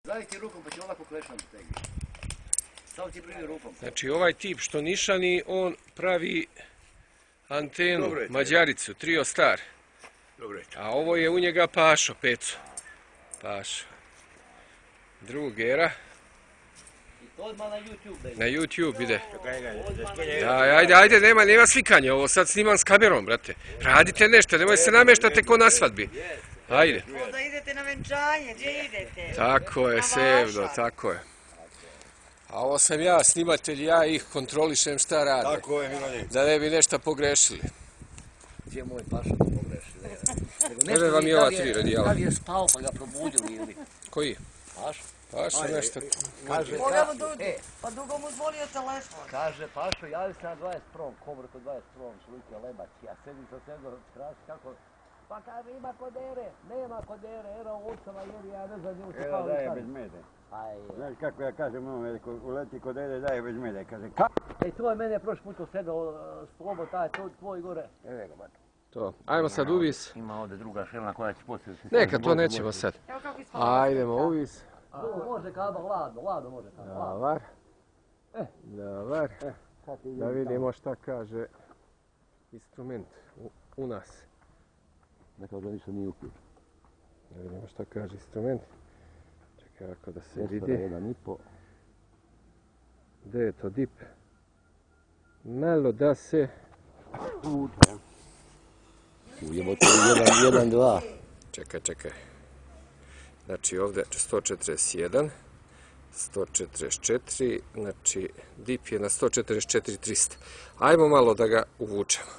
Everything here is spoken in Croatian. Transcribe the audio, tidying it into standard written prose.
Daj ti rukom pa će ovako klešan tegiš. Samo ti primi rukom. Znači ovaj tip što nišani, on pravi antenu, Mađaricu, Trio Star. A ovo je u njega Pašo, Peco. Pašo. Drug era. I to odmah na YouTube. Na YouTube ide. Ajde, nema slikanja, ovo sad snimam s kamerom, brate. Radite nešto, nemoj se namještate ko na svadbi. Ajde. Onda idete na venčanje, gdje idete? Tako je, Sevdo, tako je. A ovo sam ja, snimatelj, ja ih kontrolišem šta rade. Tako je, Milani. Da ne bi nešto pogrešili. Gdje je moj Pašo da pogreši? Evo vam je ova 3 radijala. Da li je spao pa ga probudili ili? Koji? Pašo? Pašo nešto. Kaže, Pa dugo mu zvonio telefon. kaže Pašo, javi se na 21. Kobr kod 21. Šlike Lebac. Ja sedim sa Sevdom, traži kako... Pa kaže, ima kodere, nema kodere, era u ulicama jer ja ne znam nju se pao Daje bez mede. Znaš kako ja kažem onome, uleti kod Ede daje bez mede. Kaže, Ej, to je mene prošli put sedao, Slobo, taj, tvoj gore. Evo ga, bato. To. Ajmo sad uvis. Ima ovdje druga šelna koja će poslije... Neka, to nećemo sad. Evo kako ispala. Ajdemo uvis. Može kaba, lado može kaba. Dobar. Dobar. Da vidimo šta kaže instrument u nas. Nekao da ništa nije uključen. Da vidimo šta kaže instrument. Čekaj ovako da se vidi. 1,5. Gdje je to dip? Malo da se... Ujebote, 1, 2. Čekaj. Znači ovdje 141, 144, znači dip je na 144 300. Ajmo malo da ga uvučemo.